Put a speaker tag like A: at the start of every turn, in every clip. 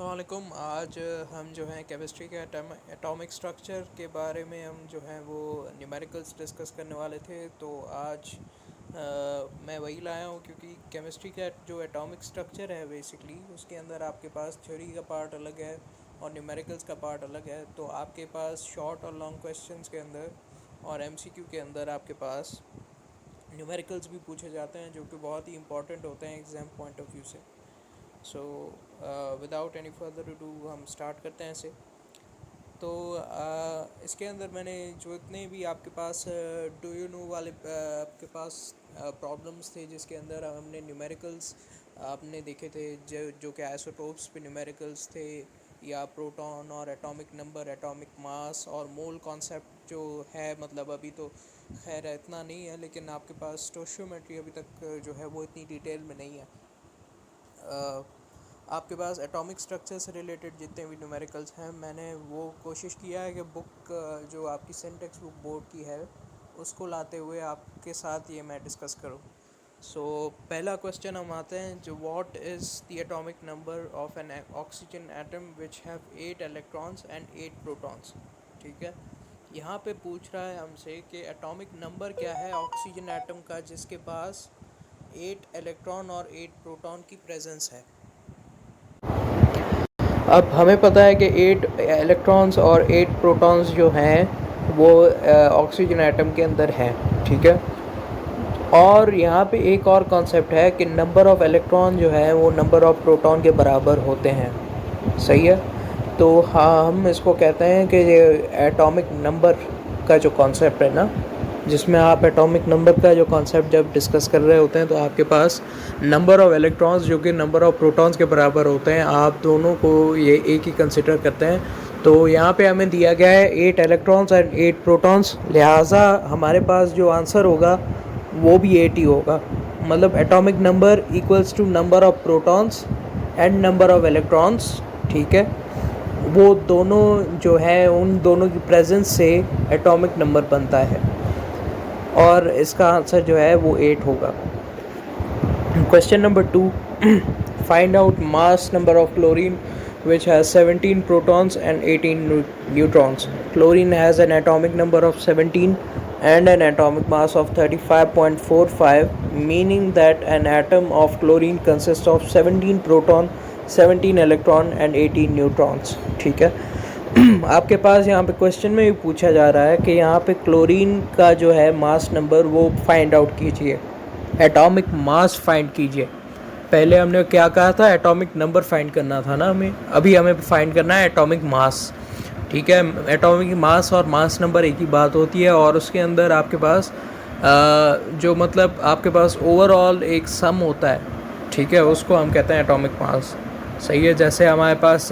A: अस्सलामुअलैकुम। आज हम जो हैं केमिस्ट्री के एटॉमिक स्ट्रक्चर के बारे में हम जो हैं वो न्यूमेरिकल्स डिस्कस करने वाले थे। तो आज मैं वही लाया हूँ क्योंकि केमिस्ट्री का जो एटॉमिक स्ट्रक्चर है बेसिकली उसके अंदर आपके पास थ्योरी का पार्ट अलग है और न्यूमेरिकल्स का पार्ट अलग है। तो आपके पास शॉर्ट और लॉन्ग क्वेश्चंस के अंदर और एमसीक्यू के अंदर आपके पास न्यूमेरिकल्स भी पूछे जाते हैं जो कि बहुत ही इंपॉर्टेंट होते हैं एग्ज़ाम पॉइंट ऑफ व्यू से। So without any further do हम स्टार्ट करते हैं इसे। तो इसके अंदर मैंने जो इतने भी आपके पास डू यू नो वाले आपके पास प्रॉब्लम्स थे जिसके अंदर हमने न्यूमेरिकल्स आपने देखे थे जो कि आइसोटोप्स पे न्यूमेरिकल्स थे, या प्रोटॉन और एटॉमिक नंबर, एटॉमिक मास और मोल कॉन्सेप्ट जो है, मतलब अभी तो खैर इतना नहीं है लेकिन आपके पास स्टोशियोमेट्री अभी तक जो है वो इतनी डिटेल में नहीं है। आपके पास एटॉमिक स्ट्रक्चर से रिलेटेड जितने भी न्यूमेरिकल्स हैं मैंने वो कोशिश किया है कि बुक जो आपकी सिंटेक्स बुक बोर्ड की है उसको लाते हुए आपके साथ ये मैं डिस्कस करूँ। सो पहला क्वेश्चन हम आते हैं जो what is the atomic number of N oxygen atom which have 8 electrons and 8 protons. ठीक है, यहाँ पे पूछ रहा है हमसे कि एटॉमिक नंबर क्या है ऑक्सीजन एटम का जिसके पास 8 इलेक्ट्रॉन और 8 प्रोटॉन की प्रेजेंस है। अब हमें पता है कि 8 इलेक्ट्रॉन्स और 8 प्रोटॉन्स जो हैं वो ऑक्सीजन एटम के अंदर हैं। ठीक है, और यहाँ पे एक और कॉन्सेप्ट है कि नंबर ऑफ़ इलेक्ट्रॉन जो है वो नंबर ऑफ़ प्रोटॉन के बराबर होते हैं। सही है, तो हाँ हम इसको कहते हैं कि ये एटॉमिक नंबर का जो कॉन्सेप्ट है ना, जिसमें आप एटॉमिक नंबर का जो कॉन्सेप्ट जब डिस्कस कर रहे होते हैं तो आपके पास नंबर ऑफ़ इलेक्ट्रॉन्स जो कि नंबर ऑफ़ प्रोटॉन्स के बराबर होते हैं, आप दोनों को ये एक ही कंसिडर करते हैं। तो यहाँ पे हमें दिया गया है 8 इलेक्ट्रॉन्स एंड 8 प्रोटॉन्स, लिहाजा हमारे पास जो आंसर होगा वो भी 8 ही होगा। मतलब atomic number equals to number of protons and number of electrons. ठीक है, वो दोनों जो है उन दोनों की प्रेजेंस से एटॉमिक नंबर बनता है और इसका आंसर जो है वो 8 होगा। Question number 2, find out mass number of chlorine which has 17 protons and 18 neutrons. Chlorine has an atomic number of 17 and an atomic mass of 35.45, meaning that an atom of chlorine consists of 17 proton, 17 electron and 18 neutrons. ठीक है, आपके पास यहाँ पे question में भी पूछा जा रहा है कि यहाँ पे क्लोरीन का जो है मास नंबर वो फाइंड आउट कीजिए, एटॉमिक मास फाइंड कीजिए। पहले हमने क्या कहा था, एटॉमिक नंबर फाइंड करना था ना हमें, अभी हमें फाइंड करना है एटॉमिक मास। ठीक है, एटॉमिक मास और मास नंबर एक ही बात होती है और उसके अंदर आपके पास जो मतलब आपके पास ओवरऑल एक सम होता है। ठीक है, उसको हम कहते हैं एटॉमिक मास। सही है, जैसे हमारे पास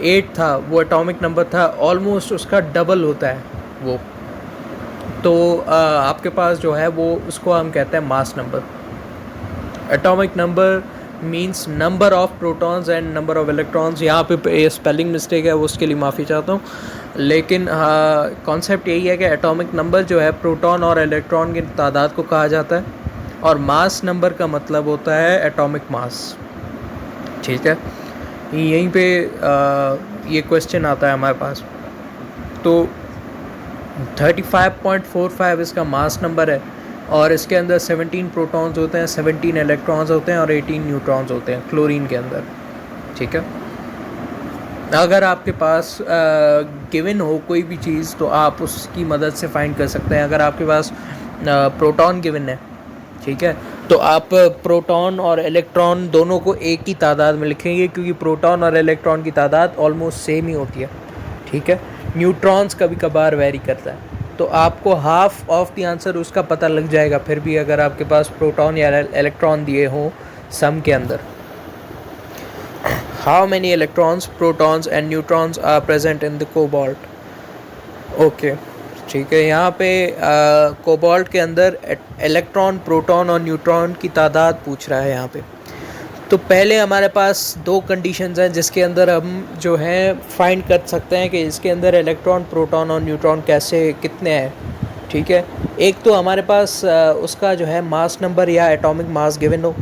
A: 8 था, वो एटॉमिक नंबर था, ऑलमोस्ट उसका डबल होता है वो। तो आपके पास जो है वो उसको हम कहते हैं mass number. Atomic number means number of protons and number of electrons. यहाँ पे स्पेलिंग मिस्टेक है, उसके लिए माफ़ी चाहता हूँ, लेकिन कॉन्सेप्ट यही है कि एटॉमिक नंबर जो है प्रोटॉन और इलेक्ट्रॉन की तादाद को कहा जाता है और मास नंबर का मतलब होता है एटॉमिक मास। ठीक है, यहीं पे ये क्वेश्चन आता है हमारे पास। तो 35.45 इसका मास नंबर है और इसके अंदर 17 प्रोटॉन्स होते हैं, 17 इलेक्ट्रॉन्स होते हैं और 18 न्यूट्रॉन्स होते हैं क्लोरीन के अंदर। ठीक है, अगर आपके पास गिवन हो कोई भी चीज़ तो आप उसकी मदद से फाइंड कर सकते हैं। अगर आपके पास प्रोटॉन गिवन है, ठीक है, तो आप प्रोटॉन और इलेक्ट्रॉन दोनों को एक ही तादाद में लिखेंगे क्योंकि प्रोटॉन और इलेक्ट्रॉन की तादाद ऑलमोस्ट सेम ही होती है। ठीक है, न्यूट्रॉन्स कभी कभार वेरी करता है, तो आपको हाफ ऑफ द आंसर उसका पता लग जाएगा फिर भी अगर आपके पास प्रोटॉन या इलेक्ट्रॉन दिए हों सम के अंदर। How many electrons, protons and neutrons are present in the cobalt. Okay, ठीक है, यहाँ पे कोबाल्ट के अंदर इलेक्ट्रॉन, प्रोटॉन और न्यूट्रॉन की तादाद पूछ रहा है यहाँ पे। तो पहले हमारे पास दो कंडीशंस हैं जिसके अंदर हम जो हैं फाइंड कर सकते हैं कि इसके अंदर इलेक्ट्रॉन, प्रोटॉन और न्यूट्रॉन कैसे कितने हैं। ठीक है, एक तो हमारे पास उसका जो है मास नंबर या एटॉमिक मास गिवन हो।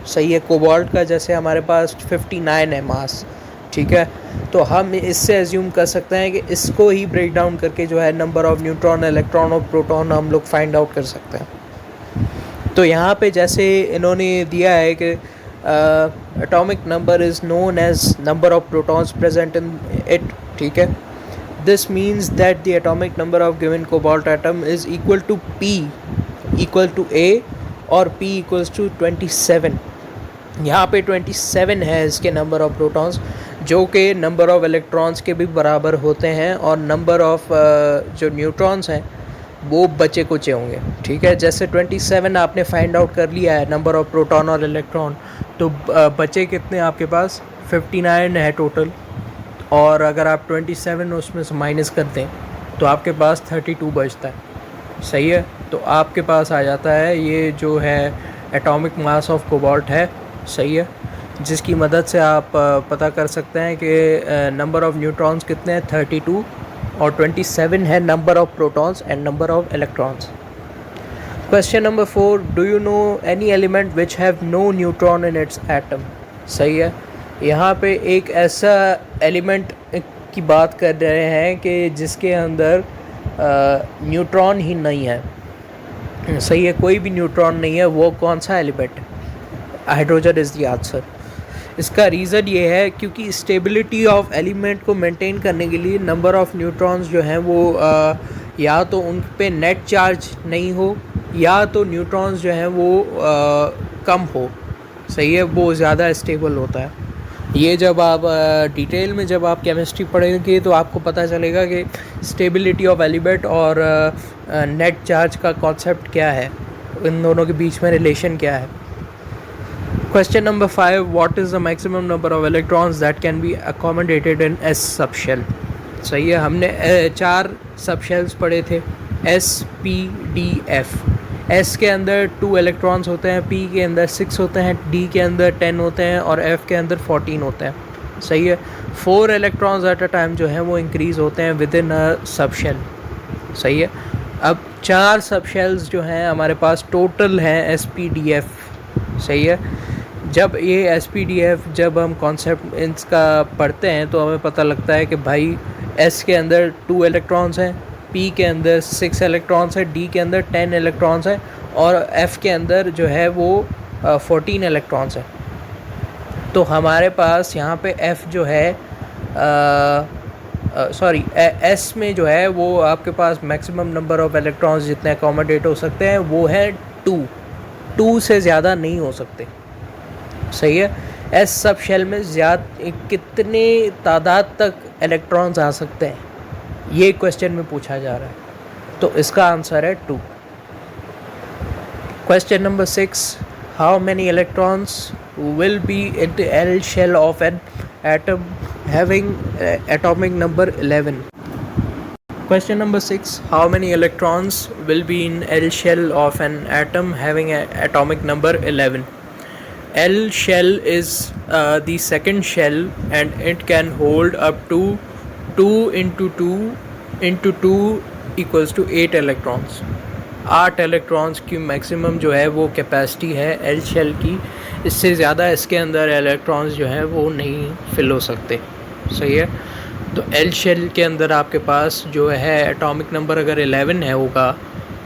A: सही है। कोबाल्ट का जैसे हमारे पास 59 है मास, ठीक है, तो हम इससे एज्यूम कर सकते हैं कि इसको ही ब्रेक डाउन करके जो है नंबर ऑफ़ न्यूट्रॉन, इलेक्ट्रॉन और प्रोटॉन हम लोग फाइंड आउट कर सकते हैं। तो यहाँ पे जैसे इन्होंने दिया है कि atomic number is known as number of protons present in it, ठीक है। This means that the atomic number of given cobalt atom is equal to P equal to A और P इक्वल्स टू 27। यहाँ पे 27 है इसके number of protons, जो कि number of electrons के भी बराबर होते हैं, और नंबर ऑफ़ जो न्यूट्रॉन्स हैं वो बचे कुचे होंगे, ठीक है। जैसे 27 आपने फाइंड आउट कर लिया है नंबर ऑफ़ प्रोटॉन और इलेक्ट्रॉन, तो बचे कितने आपके पास 59 है टोटल, और अगर आप 27 उसमें से माइनस कर दें तो आपके पास 32 बचता है, सही है। तो आपके पास आ जाता है ये जो है एटॉमिक मास ऑफ कोबाल्ट है, सही है, जिसकी मदद से आप पता कर सकते हैं कि नंबर ऑफ़ न्यूट्रॉन्स कितने हैं 32, और 27 है number of protons and number of electrons. Question number 4, do you know any element which have no neutron in its atom. सही है, यहाँ पे एक ऐसा एलिमेंट की बात कर रहे हैं कि जिसके अंदर न्यूट्रॉन ही नहीं है, सही है, कोई भी न्यूट्रॉन नहीं है। वो कौन सा एलिमेंट है? Hydrogen is the answer. इसका रीज़न ये है क्योंकि स्टेबिलिटी ऑफ एलिमेंट को मेंटेन करने के लिए नंबर ऑफ़ न्यूट्रॉन्स जो हैं वो या तो उन पे नेट चार्ज नहीं हो, या तो न्यूट्रॉन्स जो हैं वो कम हो, सही है, वो ज़्यादा स्टेबल होता है। ये जब आप डिटेल में जब आप केमिस्ट्री पढ़ेंगे तो आपको पता चलेगा कि स्टेबिलिटी ऑफ एलिमेंट और नेट चार्ज का कॉन्सेप्ट क्या है, इन दोनों के बीच में रिलेशन क्या है। Question number 5, what is the maximum number of electrons that can be accommodated in S subshell? सही है, हमने 4 सबशेल्स पढ़े थे, S, P, D, F। S के अंदर 2 इलेक्ट्रॉन्स होते हैं, P के अंदर 6 होते हैं, D के अंदर 10 होते हैं, और F के अंदर 14 होते हैं, सही है। 4 इलेक्ट्रॉन्स एट अ टाइम जो है वो इंक्रीज़ होते हैं विद इन अ सबशेल, सही है। अब 4 सबशेल्स जो हैं हमारे पास टोटल हैं S, P, D, F, सही है। जब ये SPDF जब हम कॉन्सेप्ट इसका पढ़ते हैं तो हमें पता लगता है कि भाई S के अंदर 2 इलेक्ट्रॉन्स हैं, P के अंदर 6 इलेक्ट्रॉन्स हैं, D के अंदर 10 इलेक्ट्रॉन्स हैं, और F के अंदर जो है वो 14 इलेक्ट्रॉन्स हैं। तो हमारे पास यहाँ पे F जो है S में जो है वो आपके पास मैक्सिमम नंबर ऑफ़ इलेक्ट्रॉन्स जितने अकोमोडेट हो सकते हैं वो है 2 से ज़्यादा नहीं हो सकते, सही है। एस सब शेल में कितने तादाद तक इलेक्ट्रॉन्स आ सकते हैं, ये क्वेश्चन में पूछा जा रहा है, तो इसका आंसर है 2। Question number 6, how many electrons will be in the L shell of an atom having atomic number 11। Question number 6, how many electrons will be in L shell of an atom having an atomic number 11? L shell is the second shell and it can hold up to 2 into 2 into 2 equals to 8 electrons. 8 electrons की maximum जो है वो capacity है L shell की, इससे ज़्यादा इसके अंदर इलेक्ट्रॉन्स जो हैं वो नहीं फिल हो सकते, सही है। तो एल शेल के अंदर आपके पास जो है एटॉमिक नंबर अगर 11 है होगा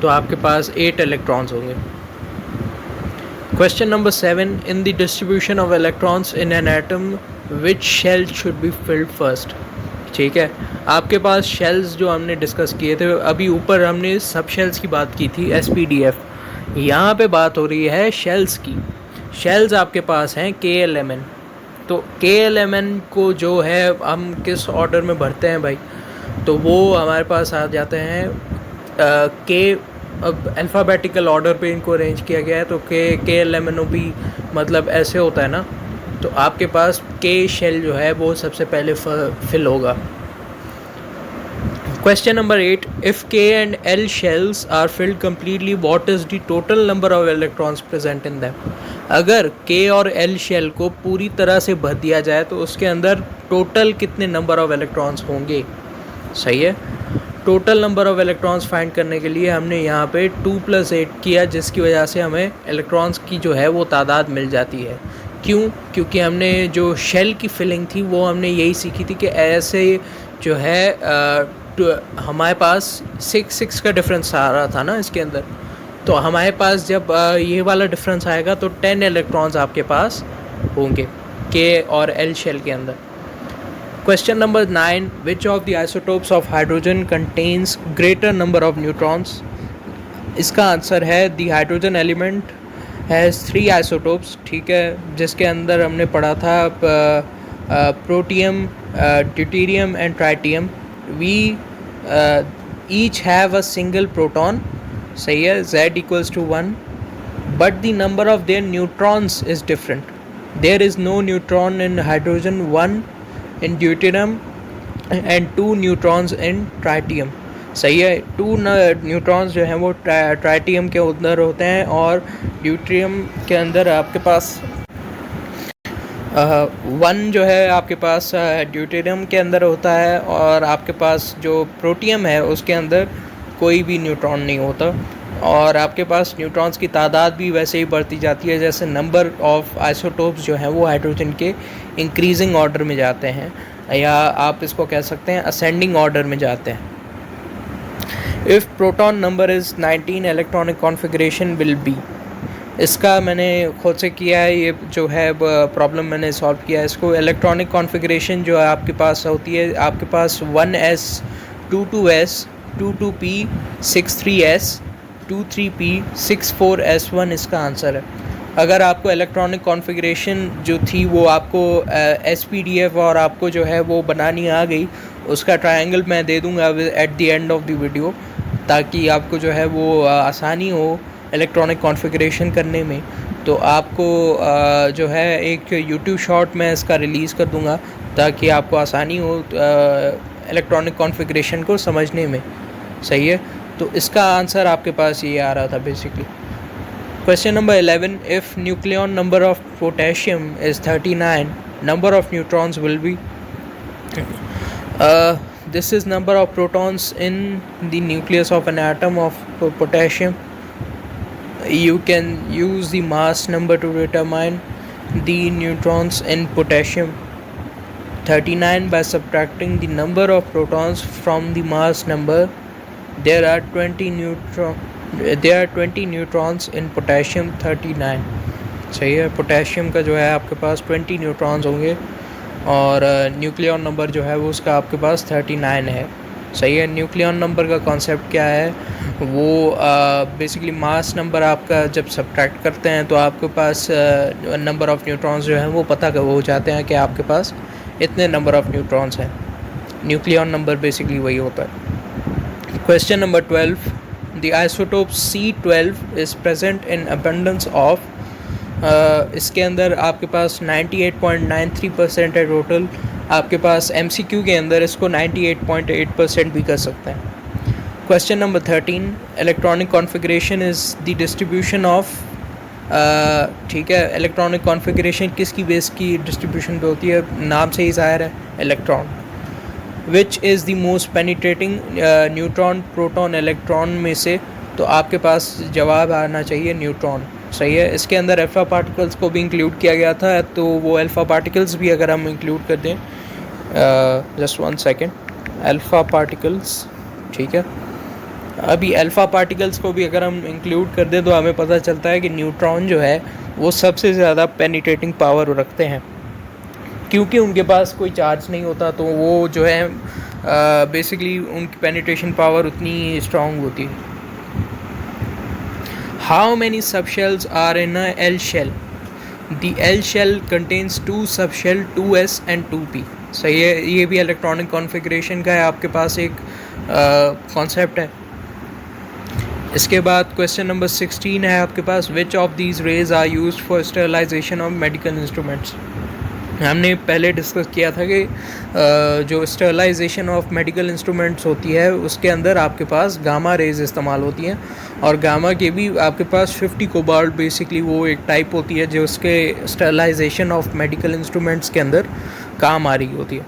A: तो आपके पास 8 इलेक्ट्रॉन्स होंगे। Question number 7, in the distribution of electrons in an atom which shell should be filled first. ठीक है, आपके पास शेल्स जो हमने डिस्कस किए थे, अभी ऊपर हमने सब शेल्स की बात की थी SPDF, यहाँ पे बात हो रही है शेल्स की। शेल्स आपके पास हैं KLMN, तो KLMN को जो है हम किस ऑर्डर में भरते हैं भाई, तो वो हमारे पास आ जाते हैं अब अल्फ़ाबेटिकल ऑर्डर पे इनको अरेंज किया गया है, तो KLMNOP मतलब ऐसे होता है ना, तो आपके पास K शेल जो है वो सबसे पहले फिल होगा। Question number 8, if K and L shells are filled completely what is the total number of electrons present in them. अगर K और L शेल को पूरी तरह से भर दिया जाए तो उसके अंदर टोटल कितने नंबर ऑफ इलेक्ट्रॉन्स होंगे, सही है। Total number of electrons find करने के लिए हमने यहाँ पे 2 + 8 किया, जिसकी वजह से हमें इलेक्ट्रॉन्स की जो है वो तादाद मिल जाती है। क्यों? क्योंकि हमने जो शेल की फिलिंग थी वो हमने यही सीखी थी कि ऐसे जो है हमारे पास 6 का डिफरेंस आ रहा था ना इसके अंदर, तो हमारे पास जब ये वाला डिफरेंस आएगा तो 10 इलेक्ट्रॉन्स आपके पास होंगे के और एल शेल के अंदर। Question number 9. Which of the isotopes of hydrogen contains greater number of neutrons? इसका आंसर है the hydrogen element has 3 isotopes, ठीक है, जिसके अंदर हमने पढ़ा था protium, deuterium and tritium. We each have a single proton, सही है, Z = 1, but the number of their neutrons is different. There is no neutron in hydrogen, 1 in deuterium and 2 neutrons in tritium, सही है। 2 neutrons जो हैं वो tritium के अंदर होते हैं और ड्यूटेरियम के अंदर आपके पास 1 जो है आपके पास ड्यूटेरियम के अंदर होता है, और आपके पास जो प्रोटियम है उसके अंदर कोई भी न्यूट्रॉन नहीं होता। और आपके पास न्यूट्रॉन्स की तादाद भी वैसे ही बढ़ती जाती है जैसे नंबर ऑफ़ आइसोटोप्स जो हैं वो हाइड्रोजन के इंक्रीजिंग ऑर्डर में जाते हैं, या आप इसको कह सकते हैं असेंडिंग ऑर्डर में जाते हैं। If proton number is 19, electronic configuration will be. इसका मैंने खुद से किया है, ये जो है प्रॉब्लम मैंने सॉल्व किया है इसको। इलेक्ट्रॉनिक कॉन्फ़िगरेशन जो है आपके पास होती है, आपके पास 1s 22s 22p 63s 23p 64s1 इसका आंसर है। अगर आपको इलेक्ट्रॉनिक कॉन्फ़िगरेशन जो थी वो आपको SPDF और आपको जो है वो बनानी आ गई, उसका ट्रायंगल मैं दे दूंगा at the end of the video, ताकि आपको जो है वो आसानी हो इलेक्ट्रॉनिक कॉन्फ़िगरेशन करने में। तो आपको जो है एक यूट्यूब शॉर्ट मैं इसका रिलीज़ कर दूंगा ताकि आपको आसानी हो इलेक्ट्रॉनिक कॉन्फ़िगरेशन को समझने में, सही है। तो इसका आंसर आपके पास ये आ रहा था basically. Question number 11. If nucleon number of potassium is 39, number of neutrons will be this is number of protons in the nucleus of an atom of potassium. You can use the mass number to determine the neutrons in potassium 39 by subtracting the number of protons from the mass number. There are 20 neutrons in potassium 39, सही है। Potassium का जो है आपके पास 20 neutrons होंगे और nucleon number जो है वो उसका आपके पास 39 है, सही है। न्यूक्लियन नंबर का कॉन्सेप्ट क्या है, वो बेसिकली मास नंबर आपका जब सब्ट्रैक्ट करते हैं तो आपके पास नंबर ऑफ़ न्यूट्रॉन्स जो हैं वो पता हो जाते हैं कि आपके पास इतने नंबर ऑफ़ न्यूट्रॉन्स हैं। न्यूक्लियन नंबर बेसिकली वही होता है। Question number 12. The isotope C12 is present in abundance of इसके अंदर आपके पास 98.93% है टोटल। आपके पास MCQ के अंदर इसको 98.8% भी कर सकते हैं। Question number 13. Electronic configuration is the distribution of ठीक है, इलेक्ट्रॉनिक कॉन्फ़िगरेशन किसकी बेस की डिस्ट्रीब्यूशन पे होती है, नाम से ही ज़ाहिर है electron. Which is the most penetrating neutron proton electron में से, तो आपके पास जवाब आना चाहिए न्यूट्रॉन, सही है। इसके अंदर अल्फ़ा पार्टिकल्स को भी इंक्लूड किया गया था, तो वो अल्फ़ा पार्टिकल्स भी अगर हम इंक्लूड कर दें, जस्ट 1 सेकेंड, अल्फ़ा पार्टिकल्स, ठीक है, अभी अल्फ़ा पार्टिकल्स को भी अगर हम इंक्लूड कर दें तो हमें पता चलता है कि न्यूट्रॉन जो है वो सबसे ज़्यादा पेनिट्रेटिंग पावर रखते हैं, क्योंकि उनके पास कोई चार्ज नहीं होता, तो वो जो है बेसिकली उनकी पेनिट्रेशन पावर उतनी स्ट्रॉन्ग होती है। How many sub shells are in a L shell? The L shell contains 2 sub shell 2s and 2p, सही है। ये भी इलेक्ट्रॉनिक कॉन्फ़िगरेशन का है, आपके पास एक कॉन्सेप्ट है। इसके बाद क्वेश्चन नंबर 16 है आपके पास, which of these rays are used for sterilisation of medical instruments. हमने पहले डिस्कस किया था कि जो स्टरलाइजेशन ऑफ मेडिकल इंस्ट्रूमेंट्स होती है उसके अंदर आपके पास गामा रेज इस्तेमाल होती हैं, और गामा के भी आपके पास 50 कोबाल्ट बेसिकली वो एक टाइप होती है जो उसके स्टरलाइजेशन ऑफ मेडिकल इंस्ट्रूमेंट्स के अंदर काम आ रही होती है।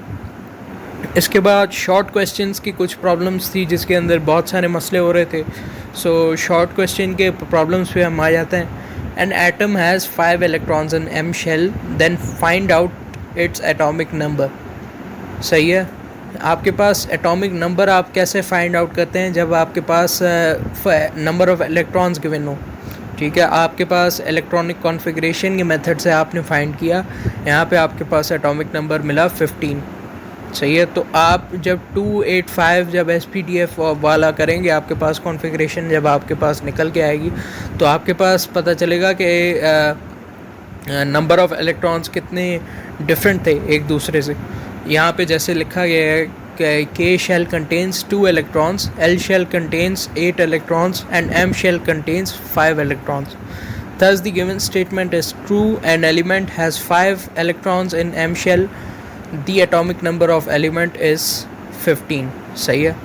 A: इसके बाद शॉर्ट क्वेश्चंस की कुछ प्रॉब्लम्स थी जिसके अंदर बहुत सारे मसले हो रहे थे। सो शॉर्ट क्वेश्चन के प्रॉब्लम्स पे हम आ जाते हैं। An atom has 5 electrons in M shell, then find out its atomic number. सही है। आपके पास एटॉमिक नंबर आप कैसे फाइंड आउट करते हैं? जब आपके पास नंबर ऑफ़ इलेक्ट्रॉन्स गिवन हो, ठीक है। आपके पास इलेक्ट्रॉनिक कॉन्फ़िगरेशन के मेथड से आपने फाइंड किया, यहाँ पे आपके पास एटॉमिक नंबर मिला 15। सही है। तो आप जब 285 जब SPDF वाला करेंगे, आपके पास कॉन्फ़िगरेशन जब आपके पास निकल के आएगी, तो आपके पास पता चलेगा कि नंबर ऑफ़ इलेक्ट्रॉन्स कितने डिफरेंट थे एक दूसरे से। यहाँ पे जैसे लिखा गया है कि K shell contains 2 electrons, L shell contains 8 electrons and M shell contains 5 electrons. Thus the given statement is true. An element has 5 electrons in M shell. The atomic number of element is 15. सही है।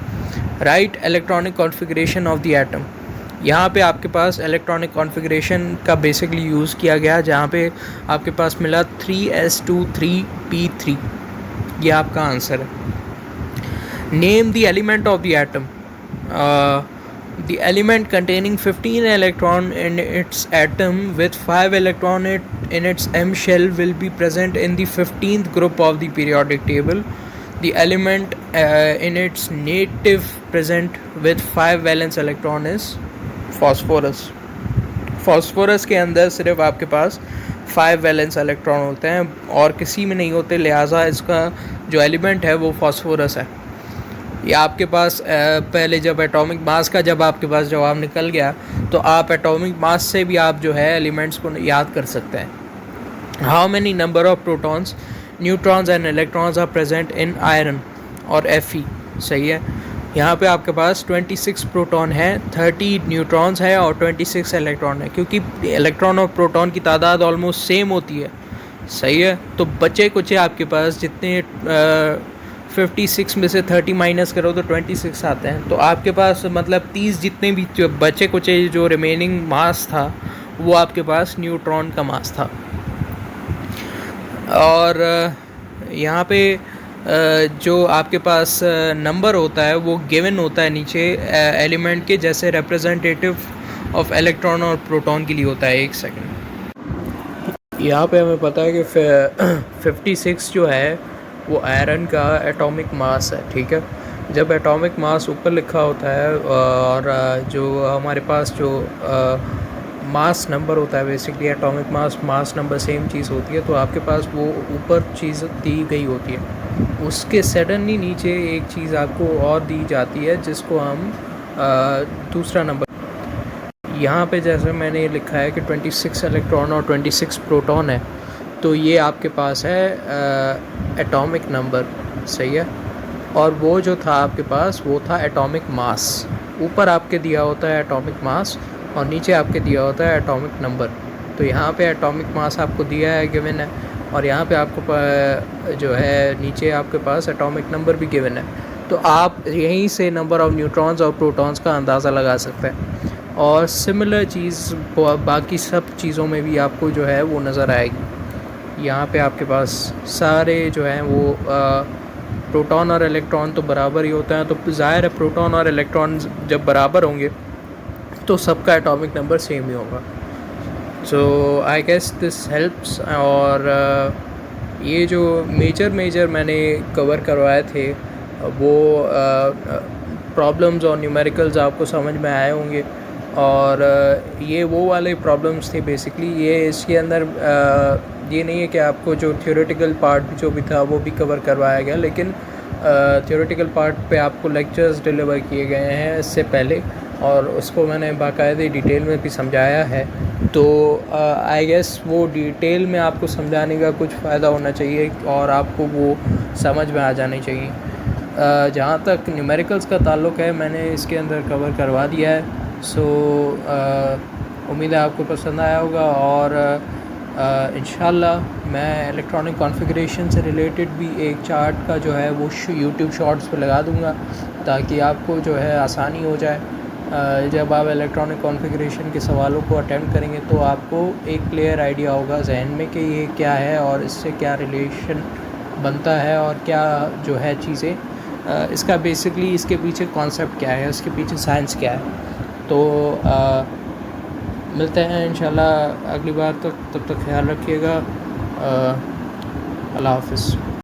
A: Write electronic configuration of the atom. यहाँ पे आपके पास electronic configuration का basically use किया गया, जहाँ पे आपके पास मिला 3s23p3। ये आपका आंसर है। Name the element of the atom. The element containing 15 electron in its atom with 5 electron in its M shell will be present in the 15th group of the periodic table. The element in its native present with 5 valence electron is phosphorus. phosphorus के अंदर सिर्फ आपके पास 5 valence electron होते हैं और किसी में नहीं होते, लिहाजा इसका जो एलिमेंट है वो फॉस्फोरस है। या आपके पास पहले जब एटॉमिक मास का जब आपके पास जवाब निकल गया, तो आप एटॉमिक मास से भी आप जो है एलिमेंट्स को याद कर सकते हैं। How many number of protons, neutrons and electrons are present in iron और Fe। सही है। यहाँ पे आपके पास 26 प्रोटॉन है, 30 न्यूट्रॉन्स है और 26 इलेक्ट्रॉन है, क्योंकि इलेक्ट्रॉन और प्रोटॉन की तादाद ऑलमोस्ट सेम होती है। सही है। तो बचे कुछ आपके पास जितने 56 में से 30 माइनस करो तो 26 आते हैं। तो आपके पास मतलब 30 जितने भी जो बचे कुछ जो रिमेनिंग मास था वो आपके पास न्यूट्रॉन का मास था। और यहाँ पे जो आपके पास नंबर होता है वो गिवन होता है नीचे एलिमेंट के, जैसे रिप्रेजेंटेटिव ऑफ इलेक्ट्रॉन और प्रोटॉन के लिए होता है। एक सेकंड। यहाँ पे हमें पता है कि 56 जो है वो आयरन का एटॉमिक मास है, ठीक है। जब एटॉमिक मास ऊपर लिखा होता है और जो हमारे पास जो मास नंबर होता है, basically atomic mass number same चीज़ होती है, तो आपके पास वो ऊपर चीज़ दी गई होती है। उसके सडनली नीचे एक चीज़ आपको और दी जाती है जिसको हम दूसरा नंबर, यहाँ पे जैसे मैंने लिखा है कि 26 इलेक्ट्रॉन और 26 प्रोटॉन है, तो ये आपके पास है एटॉमिक नंबर। सही है। और वो जो था आपके पास वो था एटॉमिक मास। ऊपर आपके दिया होता है एटॉमिक मास और नीचे आपके दिया होता है एटॉमिक नंबर। तो यहाँ पे एटॉमिक मास आपको दिया है, गिवन है, और यहाँ पे आपको जो है नीचे आपके पास एटॉमिक नंबर भी गिवन है। तो आप यहीं से नंबर ऑफ़ न्यूट्रॉन्स और प्रोटॉन्स का अंदाज़ा लगा सकते हैं। और सिमिलर चीज़ बाकी सब चीज़ों में भी आपको जो है वो नज़र आएगी। यहाँ पे आपके पास सारे जो हैं वो प्रोटॉन और इलेक्ट्रॉन तो बराबर ही होते हैं, तो ज़ाहिर है प्रोटॉन और इलेक्ट्रॉन जब बराबर होंगे तो सबका एटॉमिक नंबर सेम ही होगा। सो आई गेस दिस हेल्प्स। और ये जो मेजर मैंने कवर करवाए थे वो प्रॉब्लम्स और न्यूमेरिकल्स आपको समझ में आए होंगे। और ये वो वाले प्रॉब्लम्स थे बेसिकली। ये इसके अंदर ये नहीं है कि आपको जो थ्योरेटिकल पार्ट जो भी था वो भी कवर करवाया गया, लेकिन थ्योरेटिकल पार्ट पे आपको लेक्चर्स डिलीवर किए गए हैं इससे पहले, और उसको मैंने बाकायदे डिटेल में भी समझाया है। तो आई गेस वो डिटेल में आपको समझाने का कुछ फ़ायदा होना चाहिए और आपको वो समझ में आ जानी चाहिए। जहाँ तक न्यूमेरिकल्स का ताल्लुक़ है, मैंने इसके अंदर कवर करवा दिया है। सो उम्मीद है आपको पसंद आया होगा। और इंशाल्लाह मैं इलेक्ट्रॉनिक कॉन्फ़िगरेशन से रिलेटेड भी एक चार्ट का जो है वो यूट्यूब शॉर्ट्स पे लगा दूंगा, ताकि आपको जो है आसानी हो जाए। जब आप इलेक्ट्रॉनिक कॉन्फ़िगरेशन के सवालों को अटेम्प्ट करेंगे तो आपको एक क्लियर आइडिया होगा जहन में कि ये क्या है और इससे क्या रिलेशन बनता है और क्या जो है चीज़ें इसका बेसिकली इसके पीछे कॉन्सेप्ट क्या है, उसके पीछे साइंस क्या है। तो मिलते हैं इंशाल्लाह अगली बार तक, तब तक ख्याल रखिएगा। अल्लाह हाफ़िज़।